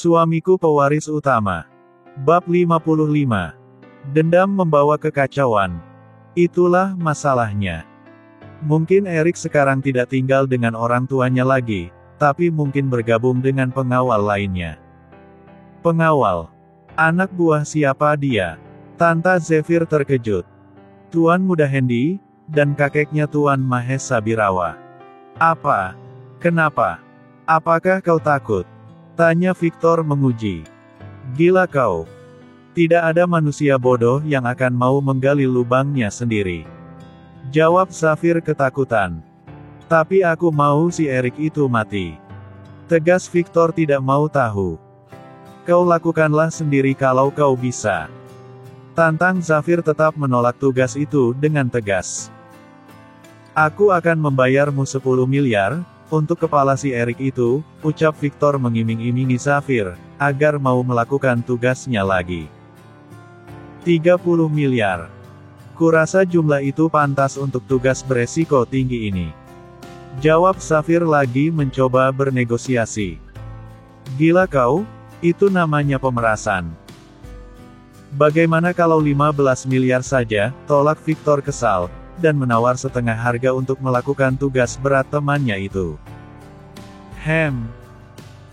Suamiku pewaris utama. Bab 55. Dendam membawa kekacauan. Itulah masalahnya. Mungkin Erik sekarang tidak tinggal dengan orang tuanya lagi, tapi mungkin bergabung dengan pengawal lainnya. Pengawal? Anak buah siapa dia? Tanta Zephyr terkejut. Tuan Muda Hendy, dan kakeknya Tuan Mahesa Birawa. Apa? Kenapa? Apakah kau takut? Tanya Victor menguji. Gila kau. Tidak ada manusia bodoh yang akan mau menggali lubangnya sendiri. Jawab Zephyr ketakutan. Tapi aku mau si Erik itu mati. Tegas Victor tidak mau tahu. Kau lakukanlah sendiri kalau kau bisa. Tantang Zephyr tetap menolak tugas itu dengan tegas. Aku akan membayarmu 10 miliar, untuk kepala si Erik itu, ucap Victor mengiming-imingi Zephyr, agar mau melakukan tugasnya lagi. 30 miliar. Kurasa jumlah itu pantas untuk tugas beresiko tinggi ini. Jawab Zephyr lagi mencoba bernegosiasi. Gila kau? Itu namanya pemerasan. Bagaimana kalau 15 miliar saja, tolak Victor kesal, dan menawar setengah harga untuk melakukan tugas berat temannya itu.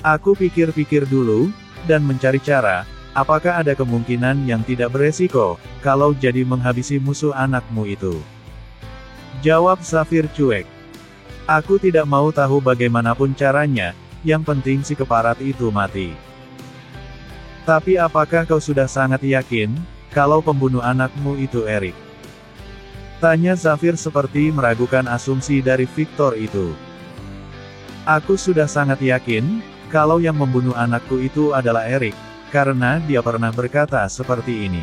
Aku pikir-pikir dulu, dan mencari cara, apakah ada kemungkinan yang tidak beresiko, kalau jadi menghabisi musuh anakmu itu. Jawab Zephyr cuek. Aku tidak mau tahu bagaimanapun caranya, yang penting si keparat itu mati. Tapi apakah kau sudah sangat yakin, kalau pembunuh anakmu itu Erik? Tanya Zephyr seperti meragukan asumsi dari Victor itu. Aku sudah sangat yakin, kalau yang membunuh anakku itu adalah Erik, karena dia pernah berkata seperti ini.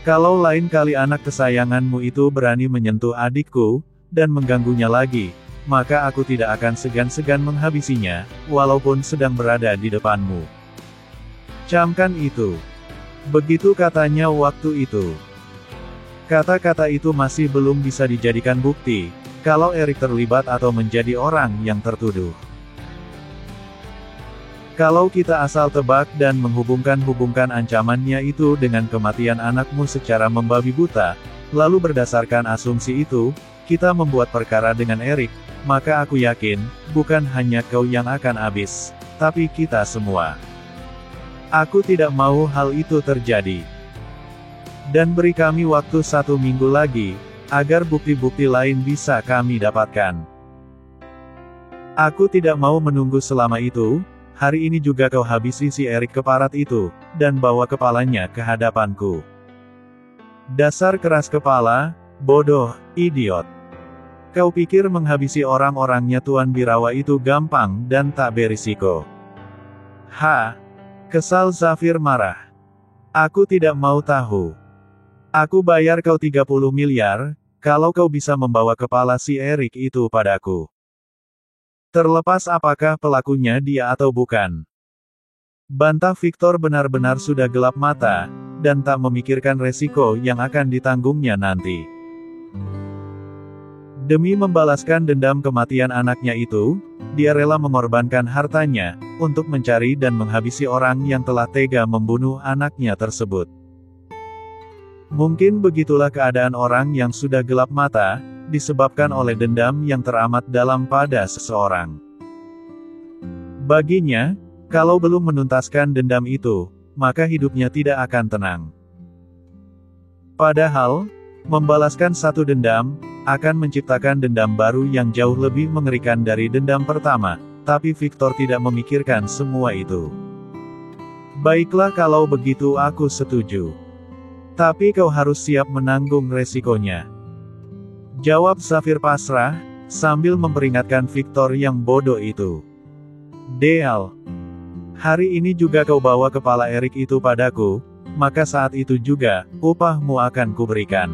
Kalau lain kali anak kesayanganmu itu berani menyentuh adikku, dan mengganggunya lagi, maka aku tidak akan segan-segan menghabisinya, walaupun sedang berada di depanmu. Camkan itu. Begitu katanya waktu itu. Kata-kata itu masih belum bisa dijadikan bukti, kalau Erik terlibat atau menjadi orang yang tertuduh. Kalau kita asal tebak dan menghubungkan ancamannya itu dengan kematian anakmu secara membabi buta, lalu berdasarkan asumsi itu, kita membuat perkara dengan Erik, maka aku yakin, bukan hanya kau yang akan habis, tapi kita semua. Aku tidak mau hal itu terjadi. Dan beri kami waktu 1 minggu lagi, agar bukti-bukti lain bisa kami dapatkan. Aku tidak mau menunggu selama itu, hari ini juga kau habisi si Erik keparat itu, dan bawa kepalanya ke hadapanku. Dasar keras kepala, bodoh, idiot. Kau pikir menghabisi orang-orangnya Tuan Birawa itu gampang dan tak berisiko? Kesal Zephyr marah. Aku tidak mau tahu. Aku bayar kau 30 miliar, kalau kau bisa membawa kepala si Erik itu padaku. Terlepas apakah pelakunya dia atau bukan. Bantah Victor benar-benar sudah gelap mata, dan tak memikirkan resiko yang akan ditanggungnya nanti. Demi membalaskan dendam kematian anaknya itu, dia rela mengorbankan hartanya, untuk mencari dan menghabisi orang yang telah tega membunuh anaknya tersebut. Mungkin begitulah keadaan orang yang sudah gelap mata, disebabkan oleh dendam yang teramat dalam pada seseorang. Baginya, kalau belum menuntaskan dendam itu, maka hidupnya tidak akan tenang. Padahal, membalaskan satu dendam, akan menciptakan dendam baru yang jauh lebih mengerikan dari dendam pertama, tapi Victor tidak memikirkan semua itu. Baiklah kalau begitu aku setuju. Tapi kau harus siap menanggung resikonya. Jawab Zephyr pasrah, sambil memperingatkan Victor yang bodoh itu. Deal. Hari ini juga kau bawa kepala Erik itu padaku, maka saat itu juga, upahmu akan kuberikan.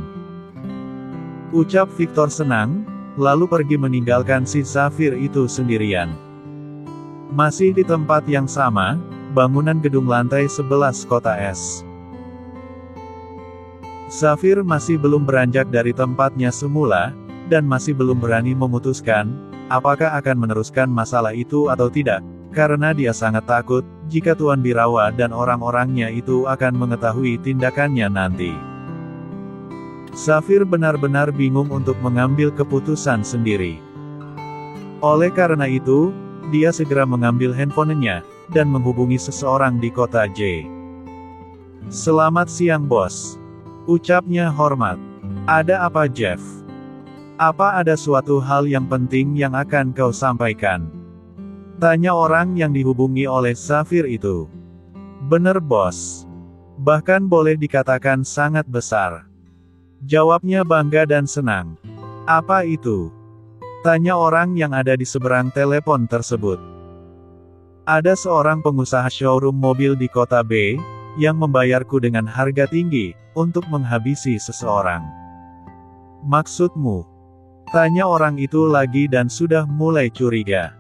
Ucap Victor senang, lalu pergi meninggalkan si Zephyr itu sendirian. Masih di tempat yang sama, bangunan gedung lantai 11 kota es. Zephyr masih belum beranjak dari tempatnya semula, dan masih belum berani memutuskan, apakah akan meneruskan masalah itu atau tidak, karena dia sangat takut, jika Tuan Birawa dan orang-orangnya itu akan mengetahui tindakannya nanti. Safir benar-benar bingung untuk mengambil keputusan sendiri. Oleh karena itu, dia segera mengambil handphonenya, dan menghubungi seseorang di kota J. "Selamat siang bos," ucapnya hormat. "Ada apa Jeff? Apa ada suatu hal yang penting yang akan kau sampaikan?" tanya orang yang dihubungi oleh Safir itu. "Bener bos. Bahkan boleh dikatakan sangat besar," jawabnya bangga dan senang. "Apa itu?" tanya orang yang ada di seberang telepon tersebut. "Ada seorang pengusaha showroom mobil di kota B, yang membayarku dengan harga tinggi, untuk menghabisi seseorang." "Maksudmu?" tanya orang itu lagi dan sudah mulai curiga.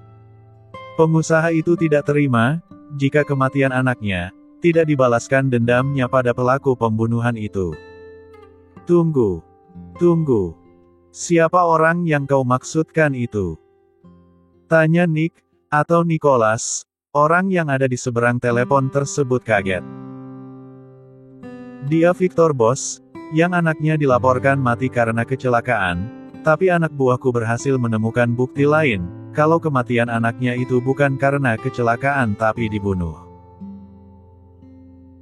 Pengusaha itu tidak terima, jika kematian anaknya, tidak dibalaskan dendamnya pada pelaku pembunuhan itu. Tunggu. Siapa orang yang kau maksudkan itu?" tanya Nick, atau Nicholas, orang yang ada di seberang telepon tersebut kaget. "Dia Victor bos, yang anaknya dilaporkan mati karena kecelakaan, tapi anak buahku berhasil menemukan bukti lain, kalau kematian anaknya itu bukan karena kecelakaan tapi dibunuh."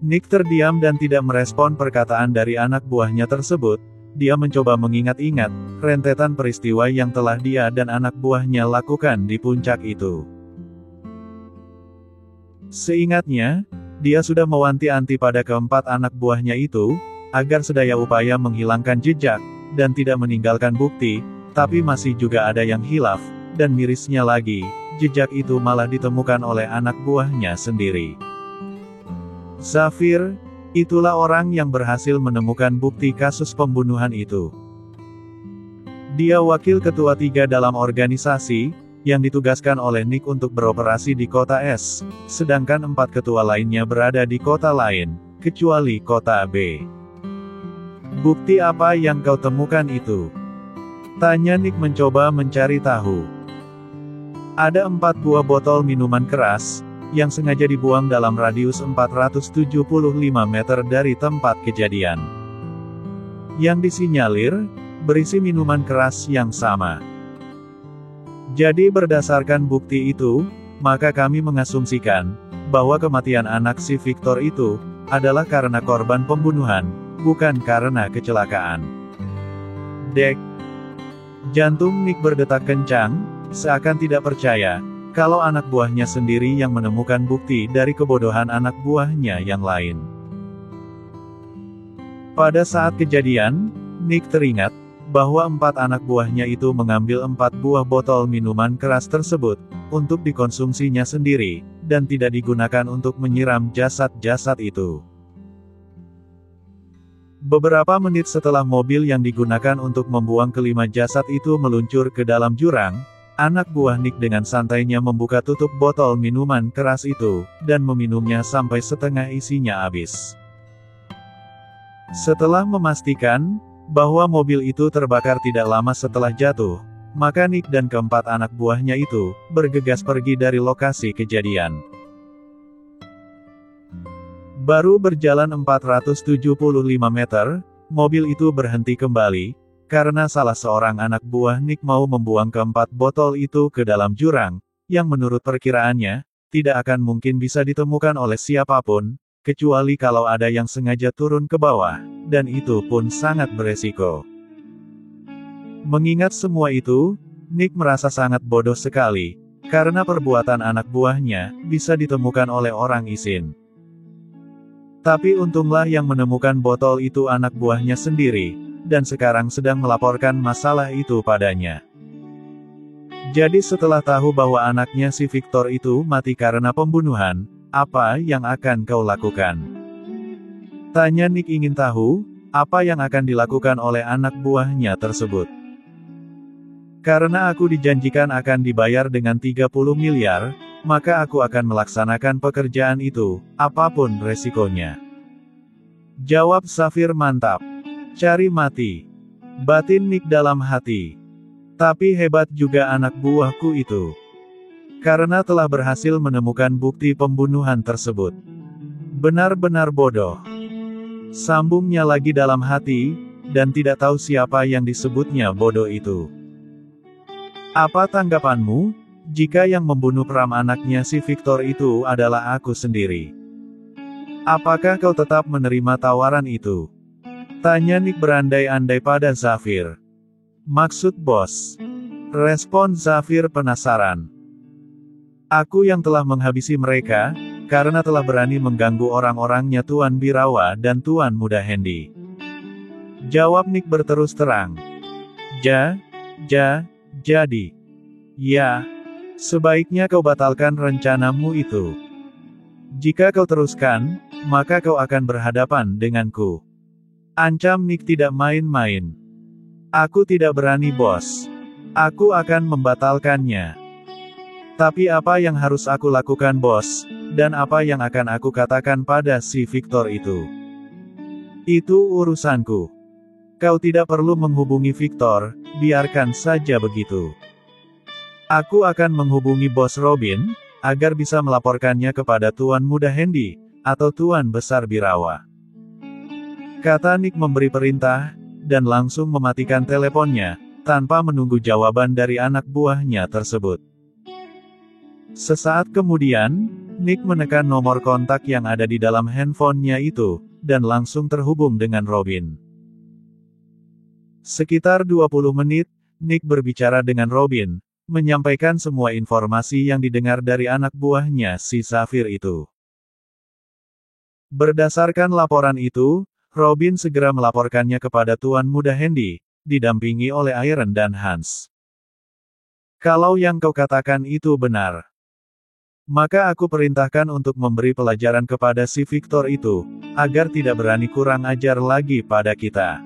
Nick terdiam dan tidak merespon perkataan dari anak buahnya tersebut. Dia mencoba mengingat-ingat rentetan peristiwa yang telah dia dan anak buahnya lakukan di puncak itu. Seingatnya, dia sudah mewanti-wanti pada keempat anak buahnya itu, agar sedaya upaya menghilangkan jejak, dan tidak meninggalkan bukti, tapi masih juga ada yang hilaf, dan mirisnya lagi, jejak itu malah ditemukan oleh anak buahnya sendiri. Safir, itulah orang yang berhasil menemukan bukti kasus pembunuhan itu. Dia wakil ketua 3 dalam organisasi, yang ditugaskan oleh Nick untuk beroperasi di kota S, sedangkan 4 ketua lainnya berada di kota lain, kecuali kota B. "Bukti apa yang kau temukan itu?" tanya Nick mencoba mencari tahu. "Ada 4 buah botol minuman keras, yang sengaja dibuang dalam radius 475 meter dari tempat kejadian. Yang disinyalir, berisi minuman keras yang sama. Jadi berdasarkan bukti itu, maka kami mengasumsikan, bahwa kematian anak si Victor itu, adalah karena korban pembunuhan, bukan karena kecelakaan." Dek. Jantung Nick berdetak kencang, seakan tidak percaya, kalau anak buahnya sendiri yang menemukan bukti dari kebodohan anak buahnya yang lain. Pada saat kejadian, Nick teringat, bahwa 4 anak buahnya itu mengambil 4 buah botol minuman keras tersebut, untuk dikonsumsinya sendiri, dan tidak digunakan untuk menyiram jasad-jasad itu. Beberapa menit setelah mobil yang digunakan untuk membuang kelima jasad itu meluncur ke dalam jurang, anak buah Nick dengan santainya membuka tutup botol minuman keras itu, dan meminumnya sampai setengah isinya habis. Setelah memastikan, bahwa mobil itu terbakar tidak lama setelah jatuh, maka Nick dan keempat anak buahnya itu, bergegas pergi dari lokasi kejadian. Baru berjalan 475 meter, mobil itu berhenti kembali, karena salah seorang anak buah Nick mau membuang keempat botol itu ke dalam jurang, yang menurut perkiraannya, tidak akan mungkin bisa ditemukan oleh siapapun, kecuali kalau ada yang sengaja turun ke bawah, dan itu pun sangat beresiko. Mengingat semua itu, Nick merasa sangat bodoh sekali, karena perbuatan anak buahnya, bisa ditemukan oleh orang isin. Tapi untunglah yang menemukan botol itu anak buahnya sendiri, dan sekarang sedang melaporkan masalah itu padanya. Jadi setelah tahu bahwa anaknya si Victor itu mati karena pembunuhan, apa yang akan kau lakukan? Tanya Nick ingin tahu, apa yang akan dilakukan oleh anak buahnya tersebut. Karena aku dijanjikan akan dibayar dengan 30 miliar, maka aku akan melaksanakan pekerjaan itu, apapun resikonya. Jawab Safir mantap. Cari mati. Batin Nick dalam hati. Tapi hebat juga anak buahku itu. Karena telah berhasil menemukan bukti pembunuhan tersebut. Benar-benar bodoh. Sambungnya lagi dalam hati, dan tidak tahu siapa yang disebutnya bodoh itu. Apa tanggapanmu, jika yang membunuh Pram anaknya si Victor itu adalah aku sendiri? Apakah kau tetap menerima tawaran itu? Tanya Nick berandai-andai pada Zafir. Maksud bos? Respon Zafir penasaran. Aku yang telah menghabisi mereka, karena telah berani mengganggu orang-orangnya Tuan Birawa dan Tuan Muda Hendy. Jawab Nick berterus terang. Jadi. Ya. Sebaiknya kau batalkan rencanamu itu. Jika kau teruskan, maka kau akan berhadapan denganku. Ancam Nick tidak main-main. Aku tidak berani bos. Aku akan membatalkannya. Tapi apa yang harus aku lakukan bos, dan apa yang akan aku katakan pada si Victor itu? Itu urusanku. Kau tidak perlu menghubungi Victor, biarkan saja begitu. Aku akan menghubungi Bos Robin, agar bisa melaporkannya kepada Tuan Muda Hendy, atau Tuan Besar Birawa. Kata Nick memberi perintah, dan langsung mematikan teleponnya, tanpa menunggu jawaban dari anak buahnya tersebut. Sesaat kemudian, Nick menekan nomor kontak yang ada di dalam handphonenya itu, dan langsung terhubung dengan Robin. Sekitar 20 menit, Nick berbicara dengan Robin, menyampaikan semua informasi yang didengar dari anak buahnya si Zafir itu. Berdasarkan laporan itu, Robin segera melaporkannya kepada Tuan Muda Hendy, didampingi oleh Iron dan Hans. Kalau yang kau katakan itu benar, maka aku perintahkan untuk memberi pelajaran kepada si Victor itu, agar tidak berani kurang ajar lagi pada kita.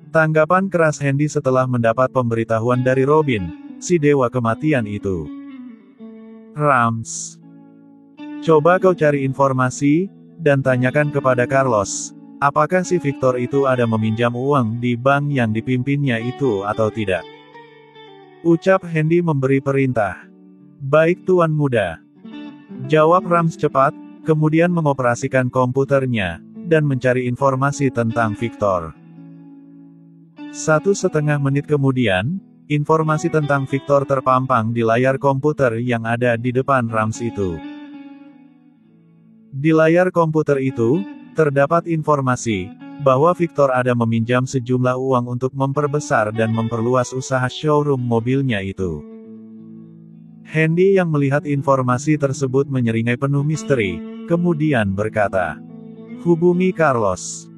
Tanggapan keras Hendy setelah mendapat pemberitahuan dari Robin, si dewa kematian itu. Rams. Coba kau cari informasi, dan tanyakan kepada Carlos, apakah si Victor itu ada meminjam uang di bank yang dipimpinnya itu atau tidak. Ucap Hendy memberi perintah. Baik Tuan Muda. Jawab Rams cepat, kemudian mengoperasikan komputernya, dan mencari informasi tentang Victor. 1,5 menit kemudian, informasi tentang Victor terpampang di layar komputer yang ada di depan Rams itu. Di layar komputer itu, terdapat informasi, bahwa Victor ada meminjam sejumlah uang untuk memperbesar dan memperluas usaha showroom mobilnya itu. Hendy yang melihat informasi tersebut menyeringai penuh misteri, kemudian berkata, "Hubungi Carlos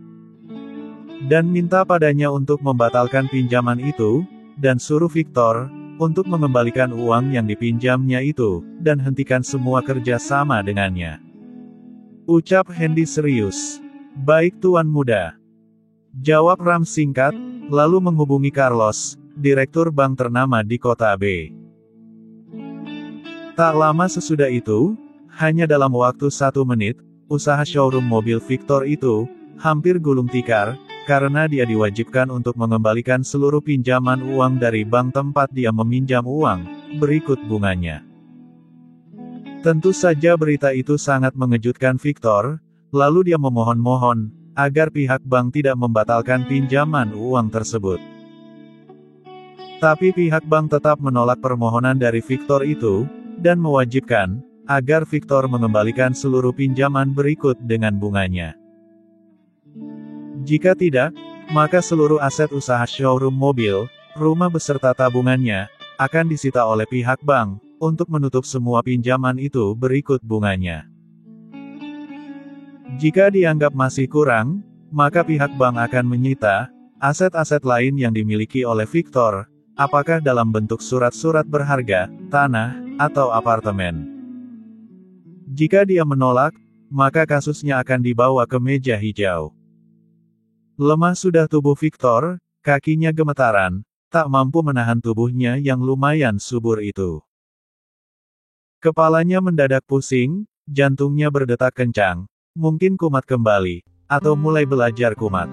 dan minta padanya untuk membatalkan pinjaman itu, dan suruh Victor untuk mengembalikan uang yang dipinjamnya itu, dan hentikan semua kerja sama dengannya." Ucap Hendy serius. Baik Tuan Muda. Jawab Rams singkat, lalu menghubungi Carlos, direktur bank ternama di kota B. Tak lama sesudah itu, hanya dalam waktu 1 menit, usaha showroom mobil Victor itu hampir gulung tikar, karena dia diwajibkan untuk mengembalikan seluruh pinjaman uang dari bank tempat dia meminjam uang, berikut bunganya. Tentu saja berita itu sangat mengejutkan Victor, lalu dia memohon-mohon, agar pihak bank tidak membatalkan pinjaman uang tersebut. Tapi pihak bank tetap menolak permohonan dari Victor itu, dan mewajibkan, agar Victor mengembalikan seluruh pinjaman berikut dengan bunganya. Jika tidak, maka seluruh aset usaha showroom mobil, rumah beserta tabungannya, akan disita oleh pihak bank, untuk menutup semua pinjaman itu berikut bunganya. Jika dianggap masih kurang, maka pihak bank akan menyita aset-aset lain yang dimiliki oleh Victor, apakah dalam bentuk surat-surat berharga, tanah, atau apartemen. Jika dia menolak, maka kasusnya akan dibawa ke meja hijau. Lemah sudah tubuh Victor, kakinya gemetaran, tak mampu menahan tubuhnya yang lumayan subur itu. Kepalanya mendadak pusing, jantungnya berdetak kencang, mungkin kumat kembali, atau mulai belajar kumat.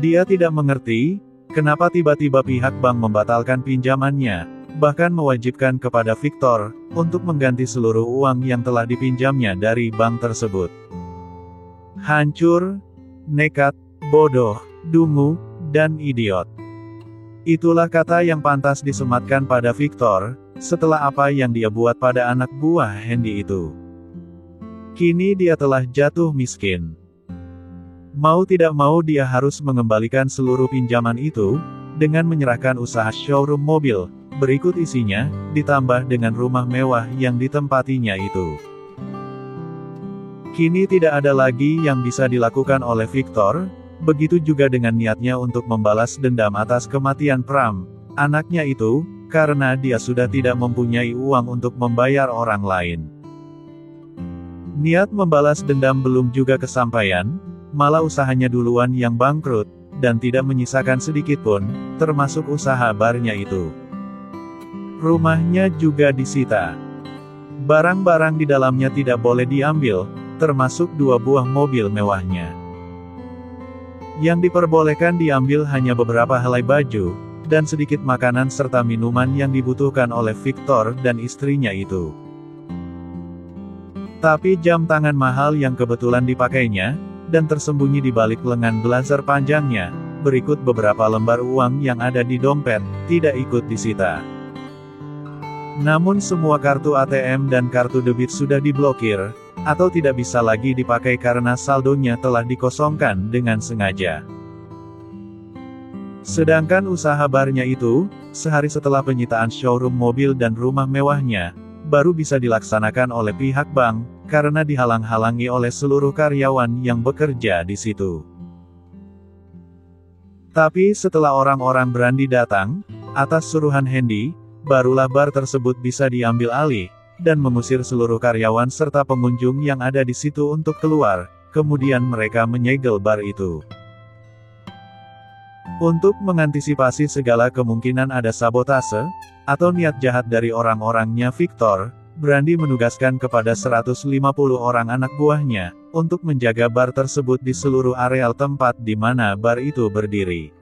Dia tidak mengerti, kenapa tiba-tiba pihak bank membatalkan pinjamannya, bahkan mewajibkan kepada Victor untuk mengganti seluruh uang yang telah dipinjamnya dari bank tersebut. Hancur, nekat, bodoh, dungu, dan idiot. Itulah kata yang pantas disematkan pada Victor, setelah apa yang dia buat pada anak buah Hendy itu. Kini dia telah jatuh miskin. Mau tidak mau dia harus mengembalikan seluruh pinjaman itu, dengan menyerahkan usaha showroom mobil, berikut isinya, ditambah dengan rumah mewah yang ditempatinya itu. Kini tidak ada lagi yang bisa dilakukan oleh Victor, begitu juga dengan niatnya untuk membalas dendam atas kematian Pram, anaknya itu, karena dia sudah tidak mempunyai uang untuk membayar orang lain. Niat membalas dendam belum juga kesampaian, malah usahanya duluan yang bangkrut, dan tidak menyisakan sedikit pun, termasuk usaha barnya itu. Rumahnya juga disita. Barang-barang di dalamnya tidak boleh diambil, termasuk 2 buah mobil mewahnya. Yang diperbolehkan diambil hanya beberapa helai baju, dan sedikit makanan serta minuman yang dibutuhkan oleh Victor dan istrinya itu. Tapi jam tangan mahal yang kebetulan dipakainya, dan tersembunyi di balik lengan blazer panjangnya, berikut beberapa lembar uang yang ada di dompet, tidak ikut disita. Namun semua kartu ATM dan kartu debit sudah diblokir, atau tidak bisa lagi dipakai karena saldonya telah dikosongkan dengan sengaja. Sedangkan usaha barnya itu, sehari setelah penyitaan showroom mobil dan rumah mewahnya, baru bisa dilaksanakan oleh pihak bank, karena dihalang-halangi oleh seluruh karyawan yang bekerja di situ. Tapi setelah orang-orang berani datang, atas suruhan Hendy, barulah bar tersebut bisa diambil alih, dan mengusir seluruh karyawan serta pengunjung yang ada di situ untuk keluar, kemudian mereka menyegel bar itu. Untuk mengantisipasi segala kemungkinan ada sabotase, atau niat jahat dari orang-orangnya Victor, Brandy menugaskan kepada 150 orang anak buahnya, untuk menjaga bar tersebut di seluruh areal tempat di mana bar itu berdiri.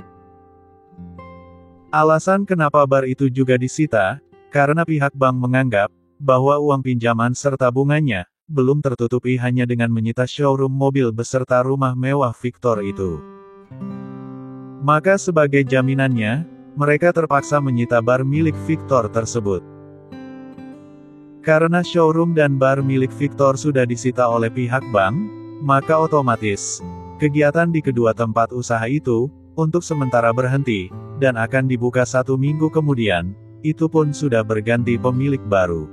Alasan kenapa bar itu juga disita, karena pihak bank menganggap, bahwa uang pinjaman serta bunganya, belum tertutupi hanya dengan menyita showroom mobil beserta rumah mewah Victor itu. Maka sebagai jaminannya, mereka terpaksa menyita bar milik Victor tersebut. Karena showroom dan bar milik Victor sudah disita oleh pihak bank, maka otomatis, kegiatan di kedua tempat usaha itu, untuk sementara berhenti, dan akan dibuka 1 minggu kemudian, itu pun sudah berganti pemilik baru.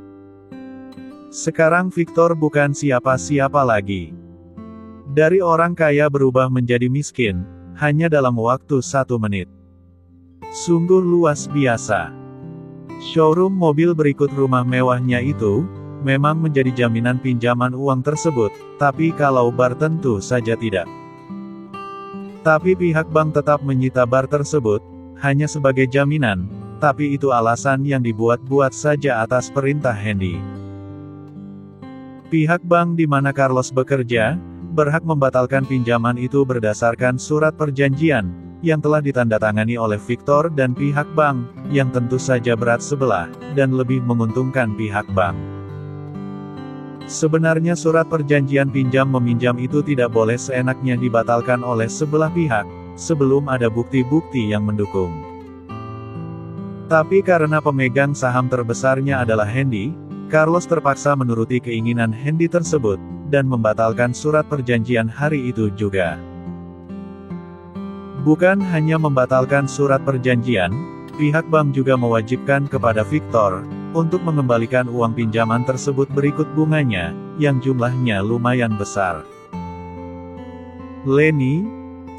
Sekarang Victor bukan siapa-siapa lagi. Dari orang kaya berubah menjadi miskin, hanya dalam waktu 1 menit. Sungguh luas biasa. Showroom mobil berikut rumah mewahnya itu, memang menjadi jaminan pinjaman uang tersebut, tapi kalau bar tentu saja tidak. Tapi pihak bank tetap menyita bar tersebut, hanya sebagai jaminan, tapi itu alasan yang dibuat-buat saja atas perintah Hendy. Pihak bank di mana Carlos bekerja, berhak membatalkan pinjaman itu berdasarkan surat perjanjian, yang telah ditandatangani oleh Victor dan pihak bank, yang tentu saja berat sebelah, dan lebih menguntungkan pihak bank. Sebenarnya surat perjanjian pinjam-meminjam itu tidak boleh seenaknya dibatalkan oleh sebelah pihak, sebelum ada bukti-bukti yang mendukung. Tapi karena pemegang saham terbesarnya adalah Hendy, Carlos terpaksa menuruti keinginan Hendy tersebut, dan membatalkan surat perjanjian hari itu juga. Bukan hanya membatalkan surat perjanjian, pihak bank juga mewajibkan kepada Victor, untuk mengembalikan uang pinjaman tersebut berikut bunganya, yang jumlahnya lumayan besar. Leni,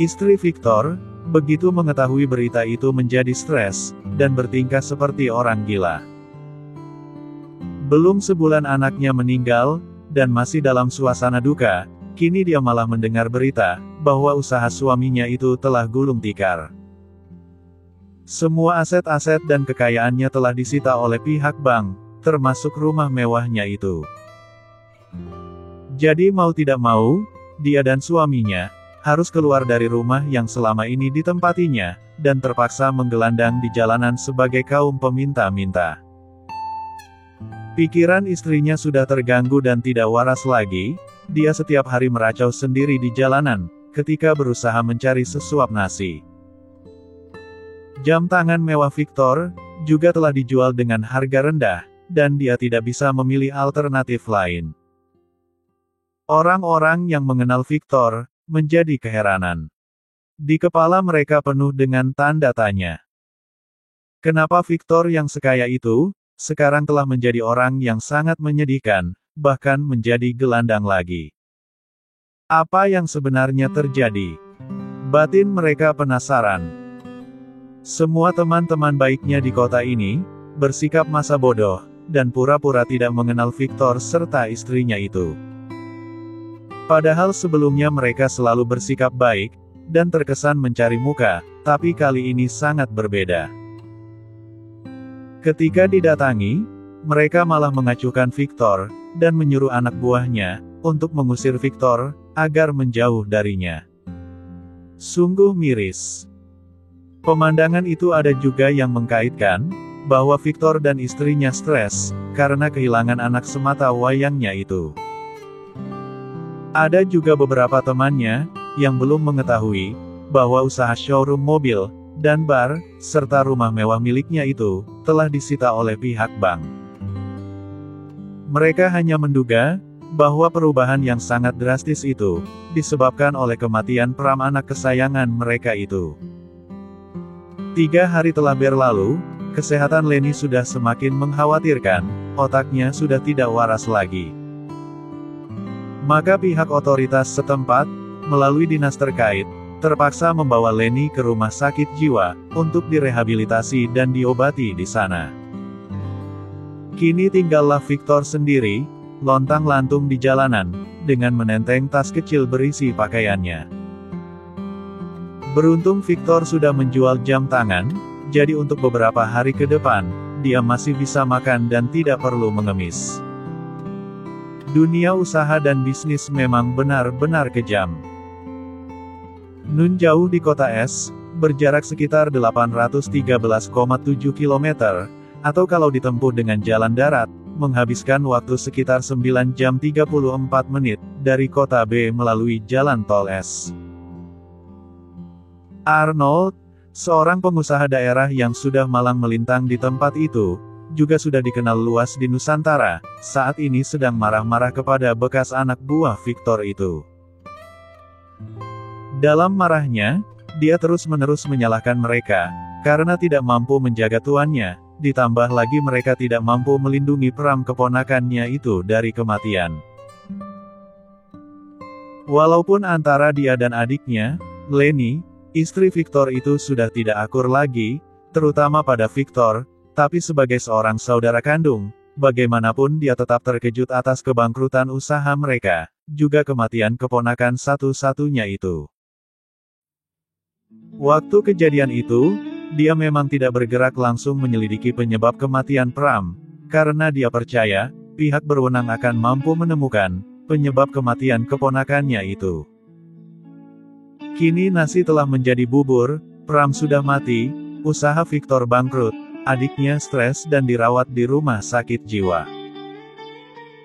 istri Victor, begitu mengetahui berita itu menjadi stres, dan bertingkah seperti orang gila. Belum sebulan anaknya meninggal, dan masih dalam suasana duka, kini dia malah mendengar berita, bahwa usaha suaminya itu telah gulung tikar. Semua aset-aset dan kekayaannya telah disita oleh pihak bank, termasuk rumah mewahnya itu. Jadi mau tidak mau, dia dan suaminya, harus keluar dari rumah yang selama ini ditempatinya, dan terpaksa menggelandang di jalanan sebagai kaum peminta-minta. Pikiran istrinya sudah terganggu dan tidak waras lagi, dia setiap hari meracau sendiri di jalanan, ketika berusaha mencari sesuap nasi. Jam tangan mewah Victor, juga telah dijual dengan harga rendah, dan dia tidak bisa memilih alternatif lain. Orang-orang yang mengenal Victor, menjadi keheranan. Di kepala mereka penuh dengan tanda tanya. Kenapa Victor yang sekaya itu, sekarang telah menjadi orang yang sangat menyedihkan, bahkan menjadi gelandang lagi? Apa yang sebenarnya terjadi? Batin mereka penasaran. Semua teman-teman baiknya di kota ini, bersikap masa bodoh, dan pura-pura tidak mengenal Victor serta istrinya itu. Padahal sebelumnya mereka selalu bersikap baik, dan terkesan mencari muka, tapi kali ini sangat berbeda. Ketika didatangi, mereka malah mengacuhkan Victor, dan menyuruh anak buahnya, untuk mengusir Victor, agar menjauh darinya. Sungguh miris. Pemandangan itu ada juga yang mengkaitkan, bahwa Victor dan istrinya stres, karena kehilangan anak semata wayangnya itu. Ada juga beberapa temannya, yang belum mengetahui, bahwa usaha showroom mobil, dan bar, serta rumah mewah miliknya itu, telah disita oleh pihak bank. Mereka hanya menduga, bahwa perubahan yang sangat drastis itu, disebabkan oleh kematian Pram anak kesayangan mereka itu. 3 hari telah berlalu, kesehatan Leni sudah semakin mengkhawatirkan, otaknya sudah tidak waras lagi. Maka pihak otoritas setempat, melalui dinas terkait, terpaksa membawa Leni ke rumah sakit jiwa, untuk direhabilitasi dan diobati di sana. Kini tinggallah Victor sendiri, lontang-lantung di jalanan, dengan menenteng tas kecil berisi pakaiannya. Beruntung Victor sudah menjual jam tangan, jadi untuk beberapa hari ke depan, dia masih bisa makan dan tidak perlu mengemis. Dunia usaha dan bisnis memang benar-benar kejam. Nun jauh di kota es, berjarak sekitar 813,7 km, atau kalau ditempuh dengan jalan darat, menghabiskan waktu sekitar 9 jam 34 menit, dari kota B melalui jalan tol es. Arnold, seorang pengusaha daerah yang sudah malang melintang di tempat itu, juga sudah dikenal luas di Nusantara, saat ini sedang marah-marah kepada bekas anak buah Victor itu. Dalam marahnya, dia terus-menerus menyalahkan mereka, karena tidak mampu menjaga tuannya, ditambah lagi mereka tidak mampu melindungi Pram keponakannya itu dari kematian. Walaupun antara dia dan adiknya, Leni, istri Victor itu sudah tidak akur lagi, terutama pada Victor, tapi sebagai seorang saudara kandung, bagaimanapun dia tetap terkejut atas kebangkrutan usaha mereka, juga kematian keponakan satu-satunya itu. Waktu kejadian itu, dia memang tidak bergerak langsung menyelidiki penyebab kematian Pram, karena dia percaya, pihak berwenang akan mampu menemukan penyebab kematian keponakannya itu. Kini nasi telah menjadi bubur, Pram sudah mati, usaha Victor bangkrut, adiknya stres dan dirawat di rumah sakit jiwa.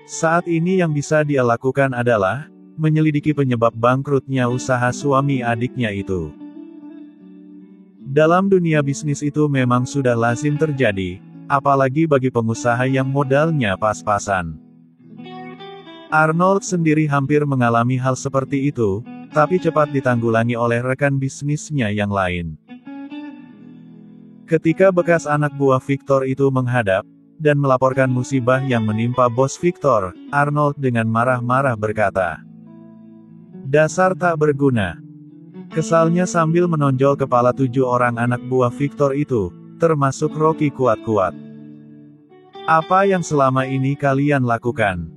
Saat ini yang bisa dia lakukan adalah menyelidiki penyebab bangkrutnya usaha suami adiknya itu. Dalam dunia bisnis itu memang sudah lazim terjadi, apalagi bagi pengusaha yang modalnya pas-pasan. Arnold sendiri hampir mengalami hal seperti itu, tapi cepat ditanggulangi oleh rekan bisnisnya yang lain. Ketika bekas anak buah Victor itu menghadap, dan melaporkan musibah yang menimpa bos Victor, Arnold dengan marah-marah berkata, "Dasar tak berguna." Kesalnya sambil menonjol kepala 7 orang anak buah Victor itu, termasuk Rocky kuat-kuat. "Apa yang selama ini kalian lakukan?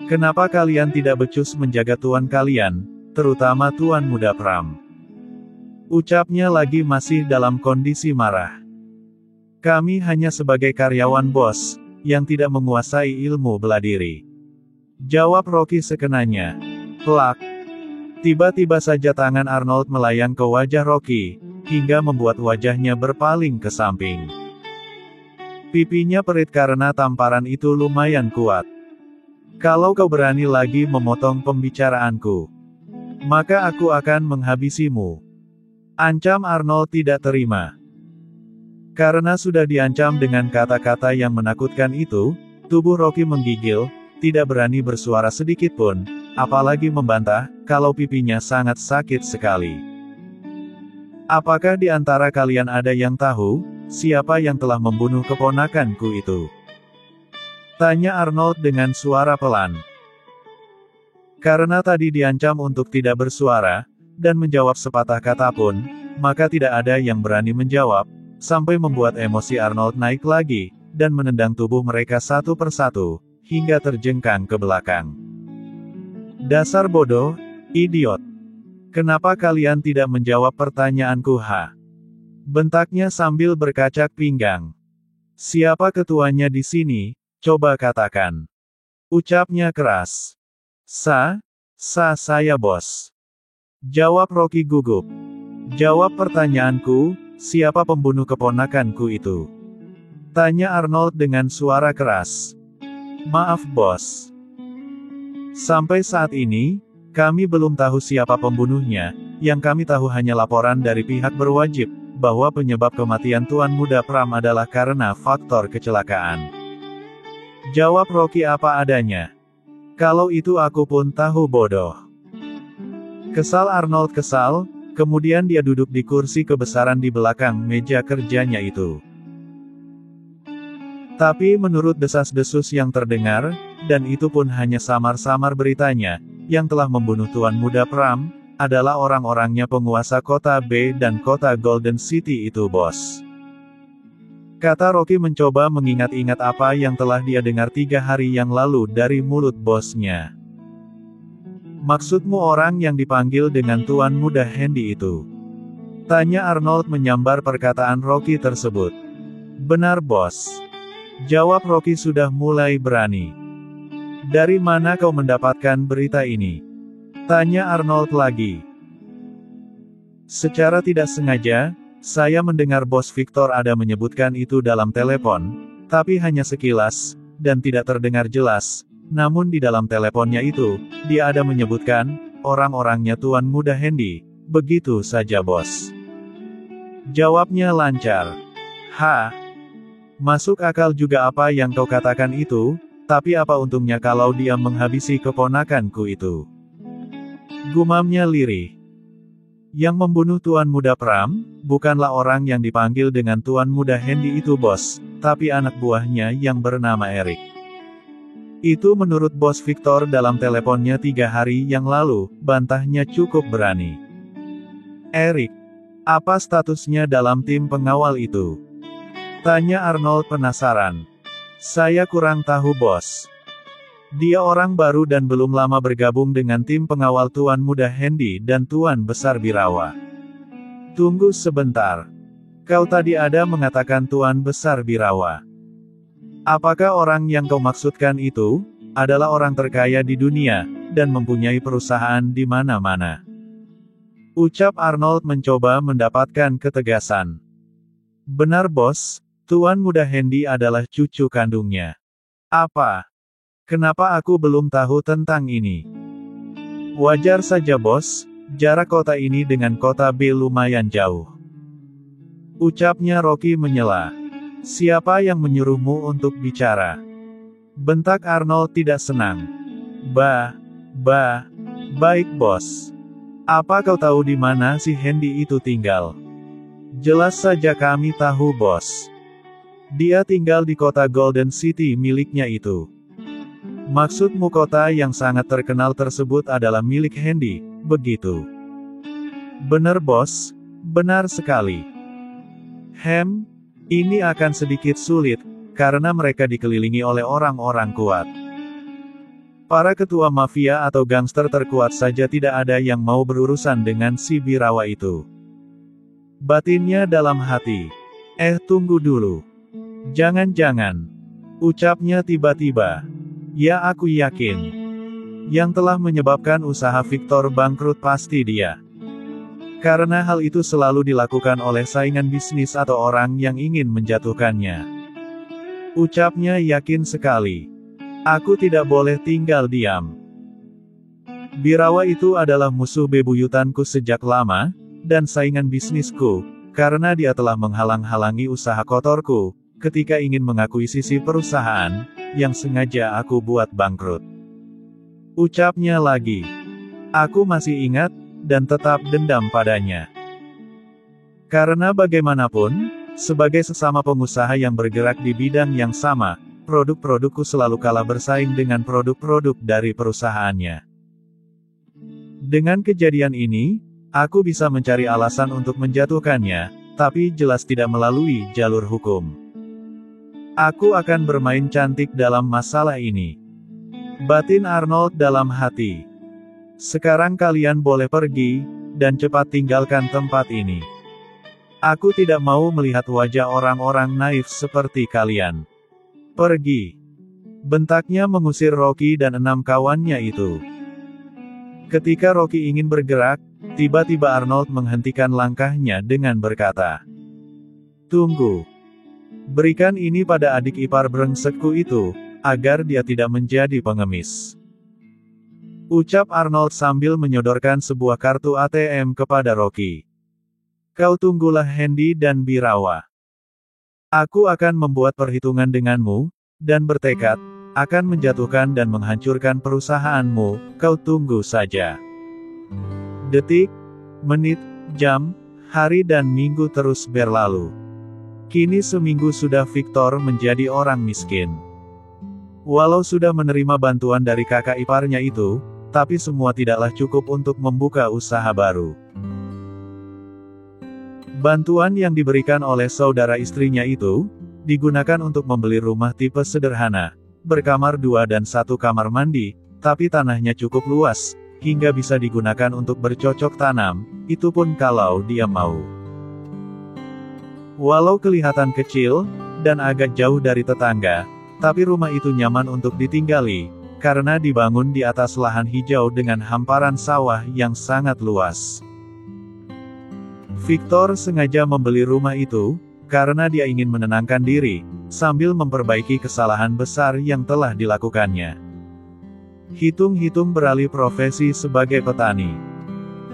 Kenapa kalian tidak becus menjaga tuan kalian, terutama tuan muda Pram?" Ucapnya lagi masih dalam kondisi marah. "Kami hanya sebagai karyawan bos, yang tidak menguasai ilmu bela diri," jawab Rocky sekenanya. Plak. Tiba-tiba saja tangan Arnold melayang ke wajah Rocky, hingga membuat wajahnya berpaling ke samping. Pipinya perit karena tamparan itu lumayan kuat. Kalau kau berani lagi memotong pembicaraanku, maka aku akan menghabisimu. Ancam Arnold tidak terima. Karena sudah diancam dengan kata-kata yang menakutkan itu, tubuh Rocky menggigil, tidak berani bersuara sedikit pun, apalagi membantah, kalau pipinya sangat sakit sekali. Apakah di antara kalian ada yang tahu, siapa yang telah membunuh keponakanku itu? Tanya Arnold dengan suara pelan. Karena tadi diancam untuk tidak bersuara, dan menjawab sepatah kata pun, maka tidak ada yang berani menjawab, sampai membuat emosi Arnold naik lagi, dan menendang tubuh mereka satu persatu, hingga terjengkang ke belakang. Dasar bodoh, idiot. Kenapa kalian tidak menjawab pertanyaanku, ha? Bentaknya sambil berkacak pinggang. Siapa ketuanya di sini, coba katakan. Ucapnya keras. Saya bos. Jawab Rocky gugup. Jawab pertanyaanku, siapa pembunuh keponakanku itu? Tanya Arnold dengan suara keras. Maaf bos. Sampai saat ini, kami belum tahu siapa pembunuhnya, yang kami tahu hanya laporan dari pihak berwajib, bahwa penyebab kematian Tuan Muda Pram adalah karena faktor kecelakaan. Jawab Rocky apa adanya. Kalau itu aku pun tahu bodoh. Kesal Arnold kesal, kemudian dia duduk di kursi kebesaran di belakang meja kerjanya itu. Tapi menurut desas-desus yang terdengar, dan itu pun hanya samar-samar beritanya, yang telah membunuh Tuan Muda Pram, adalah orang-orangnya penguasa kota B dan kota Golden City itu bos. Kata Rocky mencoba mengingat-ingat apa yang telah dia dengar 3 hari yang lalu dari mulut bosnya. Maksudmu orang yang dipanggil dengan Tuan Muda Handy itu? Tanya Arnold menyambar perkataan Rocky tersebut. Benar bos. Jawab Rocky sudah mulai berani. Dari mana kau mendapatkan berita ini? Tanya Arnold lagi. Secara tidak sengaja, saya mendengar Bos Victor ada menyebutkan itu dalam telepon, tapi hanya sekilas, dan tidak terdengar jelas. Namun di dalam teleponnya itu, dia ada menyebutkan, orang-orangnya Tuan Muda Handy. Begitu saja bos. Jawabnya lancar. Masuk akal juga apa yang kau katakan itu, tapi apa untungnya kalau dia menghabisi keponakanku itu? Gumamnya lirih. Yang membunuh Tuan Muda Pram, bukanlah orang yang dipanggil dengan Tuan Muda Handy itu bos, tapi anak buahnya yang bernama Eric. Itu menurut Bos Victor dalam teleponnya 3 hari yang lalu, bantahnya cukup berani. Eric, apa statusnya dalam tim pengawal itu? Tanya Arnold penasaran. Saya kurang tahu bos. Dia orang baru dan belum lama bergabung dengan tim pengawal Tuan Muda Handy dan Tuan Besar Birawa. Tunggu sebentar. Kau tadi ada mengatakan Tuan Besar Birawa. Apakah orang yang kau maksudkan itu, adalah orang terkaya di dunia, dan mempunyai perusahaan di mana-mana? Ucap Arnold mencoba mendapatkan ketegasan. Benar bos, Tuan Muda Handy adalah cucu kandungnya. Apa? Kenapa aku belum tahu tentang ini? Wajar saja bos, jarak kota ini dengan kota B lumayan jauh. Ucapnya Rocky menyela. Siapa yang menyuruhmu untuk bicara? Bentak Arnold tidak senang. Baik bos. Apa kau tahu di mana si Handy itu tinggal? Jelas saja kami tahu bos. Dia tinggal di kota Golden City miliknya itu. Maksudmu kota yang sangat terkenal tersebut adalah milik Handy, begitu? Benar bos, benar sekali. Ini akan sedikit sulit, karena mereka dikelilingi oleh orang-orang kuat. Para ketua mafia atau gangster terkuat saja tidak ada yang mau berurusan dengan si Birawa itu. Batinnya dalam hati. Tunggu dulu. Jangan-jangan. Ucapnya tiba-tiba. Ya aku yakin. Yang telah menyebabkan usaha Victor bangkrut pasti dia. Karena hal itu selalu dilakukan oleh saingan bisnis atau orang yang ingin menjatuhkannya. Ucapnya yakin sekali. Aku tidak boleh tinggal diam. Birawa itu adalah musuh bebuyutanku sejak lama, dan saingan bisnisku, karena dia telah menghalang-halangi usaha kotorku, ketika ingin mengakuisisi perusahaan, yang sengaja aku buat bangkrut. Ucapnya lagi. Aku masih ingat, dan tetap dendam padanya. Karena bagaimanapun, sebagai sesama pengusaha yang bergerak di bidang yang sama, produk-produkku selalu kalah bersaing dengan produk-produk dari perusahaannya. Dengan kejadian ini, aku bisa mencari alasan untuk menjatuhkannya, tapi jelas tidak melalui jalur hukum. Aku akan bermain cantik dalam masalah ini. Batin Arnold dalam hati. Sekarang kalian boleh pergi, dan cepat tinggalkan tempat ini. Aku tidak mau melihat wajah orang-orang naif seperti kalian. Pergi. Bentaknya mengusir Rocky dan 6 kawannya itu. Ketika Rocky ingin bergerak, tiba-tiba Arnold menghentikan langkahnya dengan berkata, "Tunggu. Berikan ini pada adik ipar brengsekku itu, agar dia tidak menjadi pengemis." Ucap Arnold sambil menyodorkan sebuah kartu ATM kepada Rocky. "Kau tunggulah Hendy dan Birawa. Aku akan membuat perhitungan denganmu, dan bertekad, akan menjatuhkan dan menghancurkan perusahaanmu, kau tunggu saja." Detik, menit, jam, hari dan minggu terus berlalu. Kini seminggu sudah Victor menjadi orang miskin. Walau sudah menerima bantuan dari kakak iparnya itu, tapi semua tidaklah cukup untuk membuka usaha baru. Bantuan yang diberikan oleh saudara istrinya itu, digunakan untuk membeli rumah tipe sederhana, berkamar 2 dan 1 kamar mandi, tapi tanahnya cukup luas, hingga bisa digunakan untuk bercocok tanam, itu pun kalau dia mau. Walau kelihatan kecil, dan agak jauh dari tetangga, tapi rumah itu nyaman untuk ditinggali, karena dibangun di atas lahan hijau dengan hamparan sawah yang sangat luas. Victor sengaja membeli rumah itu, karena dia ingin menenangkan diri, sambil memperbaiki kesalahan besar yang telah dilakukannya. Hitung-hitung beralih profesi sebagai petani.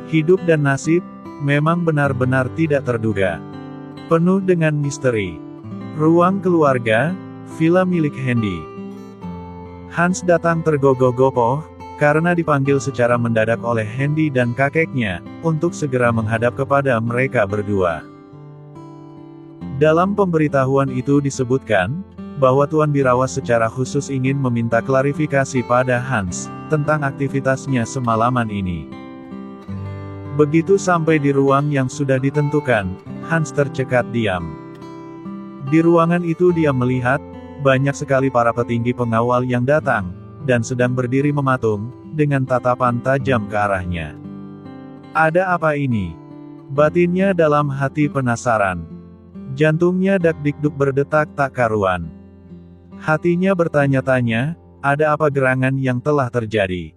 Hidup dan nasib, memang benar-benar tidak terduga. Penuh dengan misteri. Ruang keluarga, villa milik Hendy. Hans datang tergogoh-gopoh, karena dipanggil secara mendadak oleh Hendy dan kakeknya, untuk segera menghadap kepada mereka berdua. Dalam pemberitahuan itu disebutkan, bahwa Tuan Birawa secara khusus ingin meminta klarifikasi pada Hans, tentang aktivitasnya semalaman ini. Begitu sampai di ruang yang sudah ditentukan, Hans tercekat diam. Di ruangan itu dia melihat, banyak sekali para petinggi pengawal yang datang, dan sedang berdiri mematung, dengan tatapan tajam ke arahnya. Ada apa ini? Batinnya dalam hati penasaran. Jantungnya dak-dikduk berdetak tak karuan. Hatinya bertanya-tanya, ada apa gerangan yang telah terjadi?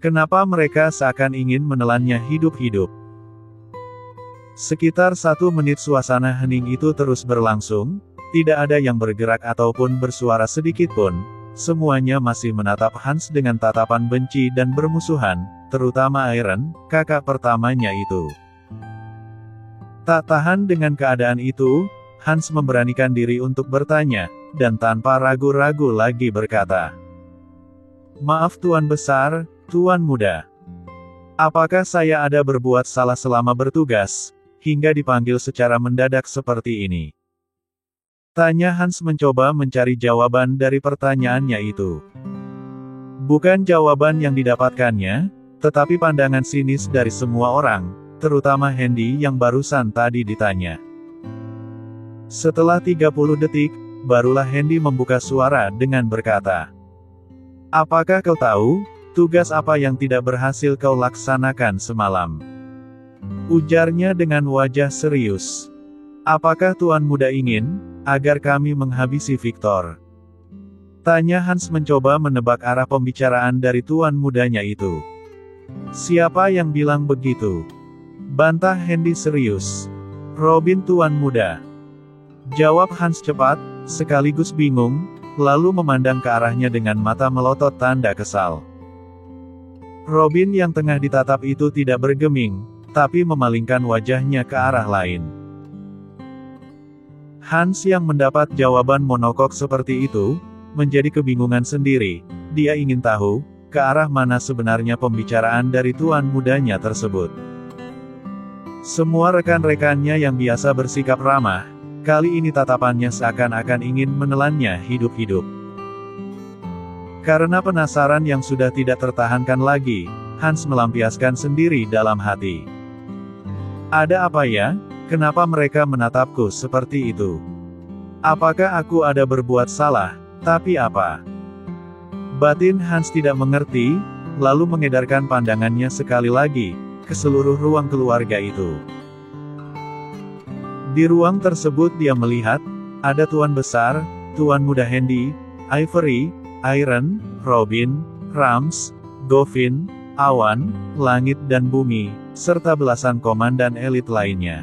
Kenapa mereka seakan ingin menelannya hidup-hidup? Sekitar 1 menit suasana hening itu terus berlangsung, tidak ada yang bergerak ataupun bersuara sedikit pun. Semuanya masih menatap Hans dengan tatapan benci dan bermusuhan, terutama Iron, kakak pertamanya itu. Tak tahan dengan keadaan itu, Hans memberanikan diri untuk bertanya, dan tanpa ragu-ragu lagi berkata, "Maaf Tuan Besar, Tuan Muda. Apakah saya ada berbuat salah selama bertugas, hingga dipanggil secara mendadak seperti ini?" Tanya Hans mencoba mencari jawaban dari pertanyaannya itu. Bukan jawaban yang didapatkannya, tetapi pandangan sinis dari semua orang, terutama Hendy yang barusan tadi ditanya. Setelah 30 detik, barulah Hendy membuka suara dengan berkata, "Apakah kau tahu, tugas apa yang tidak berhasil kau laksanakan semalam?" Ujarnya dengan wajah serius. "Apakah Tuan Muda ingin, agar kami menghabisi Victor?" Tanya Hans mencoba menebak arah pembicaraan dari tuan mudanya itu. Siapa yang bilang begitu? Bantah Hendy serius. Robin tuan muda. Jawab Hans cepat, sekaligus bingung, lalu memandang ke arahnya dengan mata melotot tanda kesal. Robin yang tengah ditatap itu tidak bergeming, tapi memalingkan wajahnya ke arah lain. Hans yang mendapat jawaban monokok seperti itu, menjadi kebingungan sendiri. Dia ingin tahu, ke arah mana sebenarnya pembicaraan dari tuan mudanya tersebut. Semua rekan-rekannya yang biasa bersikap ramah, kali ini tatapannya seakan-akan ingin menelannya hidup-hidup. Karena penasaran yang sudah tidak tertahankan lagi, Hans melampiaskan sendiri dalam hati. Ada apa ya? Kenapa mereka menatapku seperti itu? Apakah aku ada berbuat salah? Tapi apa? Batin Hans tidak mengerti, lalu mengedarkan pandangannya sekali lagi ke seluruh ruang keluarga itu. Di ruang tersebut dia melihat, ada tuan besar, tuan muda Hendy, Ivory, Iron, Robin, Rams, Govin, Awan, Langit dan Bumi, serta belasan komandan elit lainnya.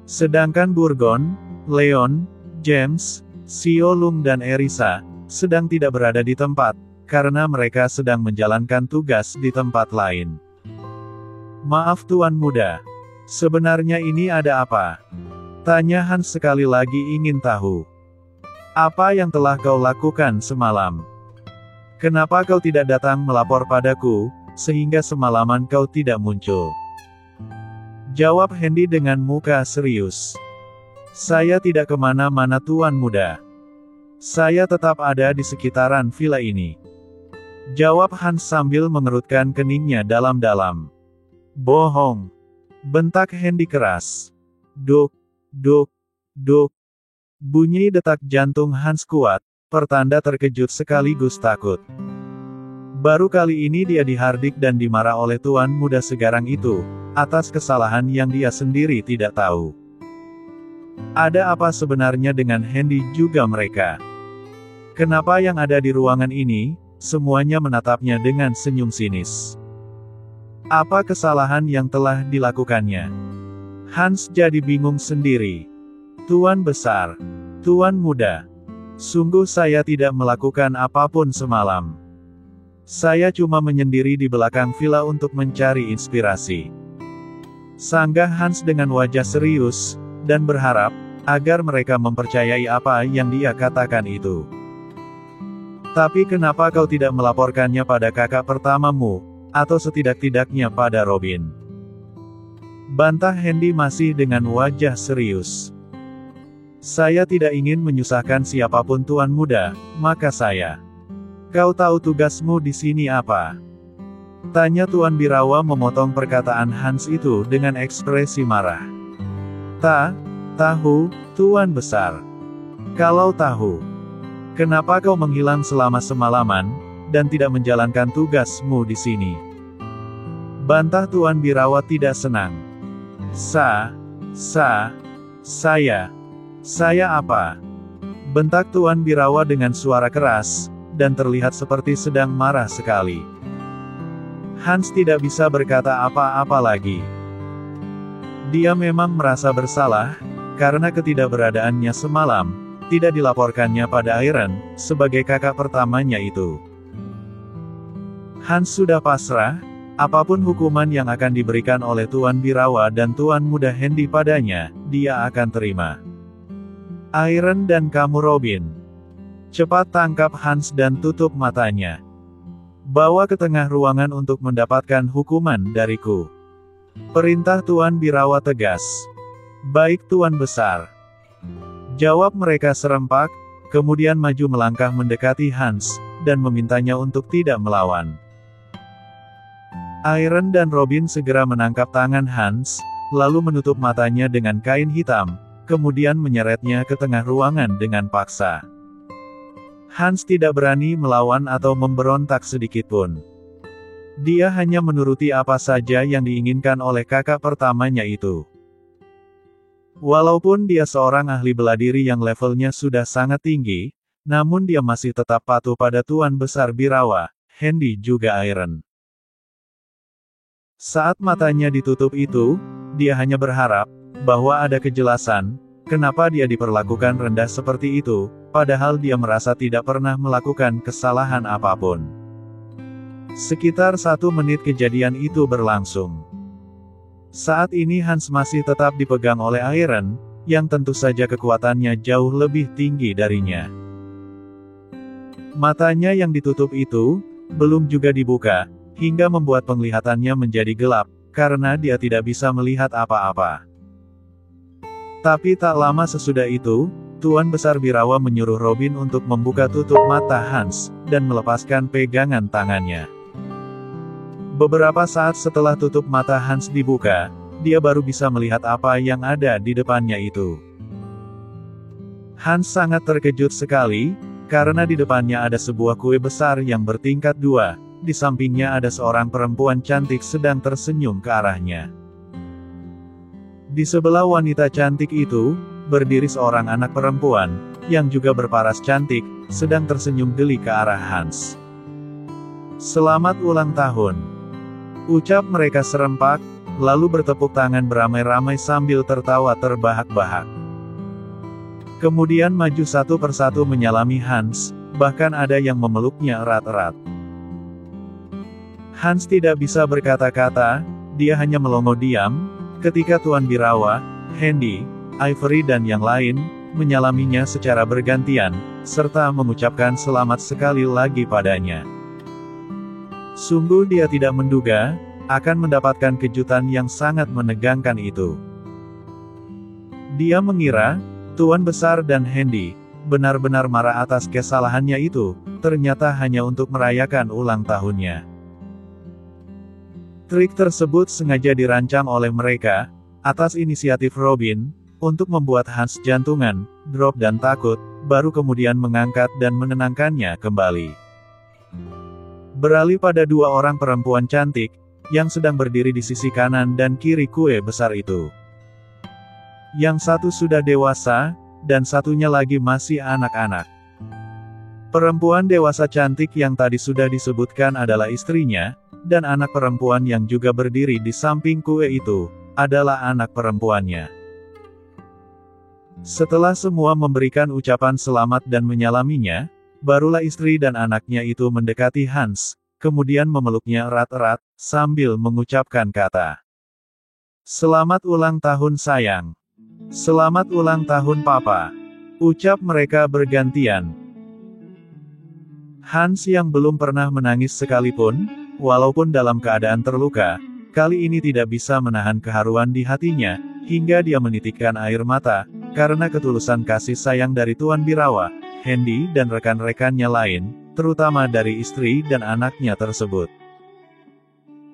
Sedangkan Burgon, Leon, James, Xiolung dan Erisa, sedang tidak berada di tempat, karena mereka sedang menjalankan tugas di tempat lain. Maaf tuan muda. Sebenarnya ini ada apa? Tanya Hans sekali lagi ingin tahu. Apa yang telah kau lakukan semalam? Kenapa kau tidak datang melapor padaku, sehingga semalaman kau tidak muncul? Jawab Hendy dengan muka serius. Saya tidak kemana-mana tuan muda. Saya tetap ada di sekitaran villa ini. Jawab Hans sambil mengerutkan keningnya dalam-dalam. Bohong. Bentak Hendy keras. Duk, duk, duk. Bunyi detak jantung Hans kuat, pertanda terkejut sekaligus takut. Baru kali ini dia dihardik dan dimarah oleh tuan muda segarang itu, atas kesalahan yang dia sendiri tidak tahu. Ada apa sebenarnya dengan Hendy juga mereka? Kenapa yang ada di ruangan ini, semuanya menatapnya dengan senyum sinis? Apa kesalahan yang telah dilakukannya? Hans jadi bingung sendiri. Tuan besar, tuan muda, sungguh saya tidak melakukan apapun semalam. Saya cuma menyendiri di belakang villa untuk mencari inspirasi. Sanggah Hans dengan wajah serius, dan berharap, agar mereka mempercayai apa yang dia katakan itu. Tapi kenapa kau tidak melaporkannya pada kakak pertamamu, atau setidak-tidaknya pada Robin? Bantah Hendy masih dengan wajah serius. Saya tidak ingin menyusahkan siapapun tuan muda, maka saya. Kau tahu tugasmu di sini apa? Tanya Tuan Birawa memotong perkataan Hans itu dengan ekspresi marah. Tahu, tuan besar. Kalau tahu, kenapa kau menghilang selama semalaman, dan tidak menjalankan tugasmu di sini? Bantah Tuan Birawa tidak senang. Saya apa? Bentak Tuan Birawa dengan suara keras, dan terlihat seperti sedang marah sekali. Hans tidak bisa berkata apa-apa lagi. Dia memang merasa bersalah, karena ketidakberadaannya semalam, tidak dilaporkannya pada Iron, sebagai kakak pertamanya itu. Hans sudah pasrah, apapun hukuman yang akan diberikan oleh Tuan Birawa dan Tuan Muda Hendy padanya, dia akan terima. Iron dan kamu Robin. Cepat tangkap Hans dan tutup matanya. Bawa ke tengah ruangan untuk mendapatkan hukuman dariku. Perintah Tuan Birawa tegas. Baik Tuan Besar. Jawab mereka serempak, kemudian maju melangkah mendekati Hans, dan memintanya untuk tidak melawan. Iron dan Robin segera menangkap tangan Hans, lalu menutup matanya dengan kain hitam, kemudian menyeretnya ke tengah ruangan dengan paksa. Hans tidak berani melawan atau memberontak sedikitpun. Dia hanya menuruti apa saja yang diinginkan oleh kakak pertamanya itu. Walaupun dia seorang ahli bela diri yang levelnya sudah sangat tinggi, Namun dia masih tetap patuh pada Tuan Besar Birawa, Handy juga Iron. Saat matanya ditutup itu, dia hanya berharap bahwa ada kejelasan, kenapa dia diperlakukan rendah seperti itu, padahal dia merasa tidak pernah melakukan kesalahan apapun. Sekitar 1 menit kejadian itu berlangsung. Saat ini Hans masih tetap dipegang oleh Iron, yang tentu saja kekuatannya jauh lebih tinggi darinya. Matanya yang ditutup itu, belum juga dibuka, hingga membuat penglihatannya menjadi gelap, karena dia tidak bisa melihat apa-apa. Tapi tak lama sesudah itu, Tuan Besar Birawa menyuruh Robin untuk membuka tutup mata Hans, dan melepaskan pegangan tangannya. Beberapa saat setelah tutup mata Hans dibuka, dia baru bisa melihat apa yang ada di depannya itu. Hans sangat terkejut sekali, karena di depannya ada sebuah kue besar yang bertingkat 2, di sampingnya ada seorang perempuan cantik sedang tersenyum ke arahnya. Di sebelah wanita cantik itu, berdiri seorang anak perempuan, yang juga berparas cantik, sedang tersenyum geli ke arah Hans. "Selamat ulang tahun!" ucap mereka serempak, lalu bertepuk tangan beramai-ramai sambil tertawa terbahak-bahak. Kemudian maju satu persatu menyalami Hans, bahkan ada yang memeluknya erat-erat. Hans tidak bisa berkata-kata, dia hanya melongo diam, ketika Tuan Birawa, Handy, Ivory dan yang lain, menyalaminya secara bergantian, serta mengucapkan selamat sekali lagi padanya. Sungguh dia tidak menduga, akan mendapatkan kejutan yang sangat menegangkan itu. Dia mengira, Tuan Besar dan Handy, benar-benar marah atas kesalahannya itu, ternyata hanya untuk merayakan ulang tahunnya. Trik tersebut sengaja dirancang oleh mereka, atas inisiatif Robin, untuk membuat Hans jantungan, drop dan takut, baru kemudian mengangkat dan menenangkannya kembali. Beralih pada 2 orang perempuan cantik, yang sedang berdiri di sisi kanan dan kiri kue besar itu. Yang satu sudah dewasa, dan satunya lagi masih anak-anak. Perempuan dewasa cantik yang tadi sudah disebutkan adalah istrinya, dan anak perempuan yang juga berdiri di samping kue itu, adalah anak perempuannya. Setelah semua memberikan ucapan selamat dan menyalaminya, barulah istri dan anaknya itu mendekati Hans, kemudian memeluknya erat-erat, sambil mengucapkan kata, "Selamat ulang tahun sayang. Selamat ulang tahun papa," ucap mereka bergantian. Hans yang belum pernah menangis sekalipun, walaupun dalam keadaan terluka, kali ini tidak bisa menahan keharuan di hatinya, hingga dia menitikkan air mata, karena ketulusan kasih sayang dari Tuan Birawa, Handy dan rekan-rekannya lain, terutama dari istri dan anaknya tersebut.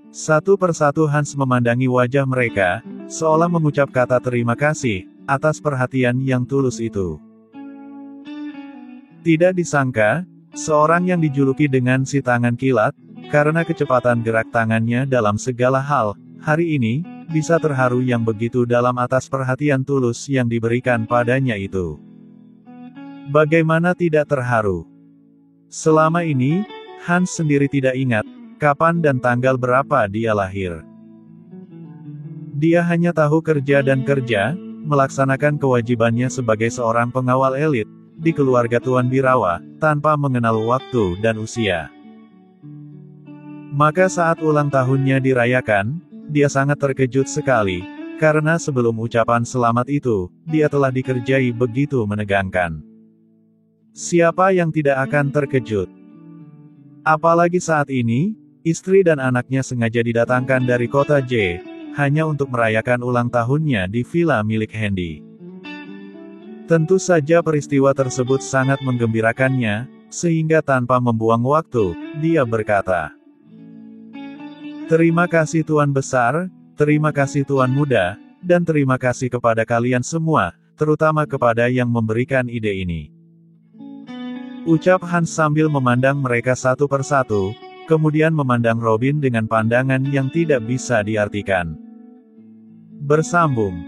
Satu persatu Hans memandangi wajah mereka, seolah mengucap kata terima kasih, atas perhatian yang tulus itu. Tidak disangka, seorang yang dijuluki dengan si tangan kilat, karena kecepatan gerak tangannya dalam segala hal, hari ini, bisa terharu yang begitu dalam atas perhatian tulus yang diberikan padanya itu. Bagaimana tidak terharu? Selama ini, Hans sendiri tidak ingat, kapan dan tanggal berapa dia lahir. Dia hanya tahu kerja dan kerja, melaksanakan kewajibannya sebagai seorang pengawal elit, di keluarga Tuan Birawa, tanpa mengenal waktu dan usia. Maka saat ulang tahunnya dirayakan, dia sangat terkejut sekali, karena sebelum ucapan selamat itu, dia telah dikerjai begitu menegangkan. Siapa yang tidak akan terkejut? Apalagi saat ini, istri dan anaknya sengaja didatangkan dari kota J, hanya untuk merayakan ulang tahunnya di villa milik Handy. Tentu saja peristiwa tersebut sangat menggembirakannya, sehingga tanpa membuang waktu, dia berkata, "Terima kasih Tuan Besar, terima kasih Tuan Muda, dan terima kasih kepada kalian semua, terutama kepada yang memberikan ide ini." Ucap Hans sambil memandang mereka satu persatu, kemudian memandang Robin dengan pandangan yang tidak bisa diartikan. Bersambung.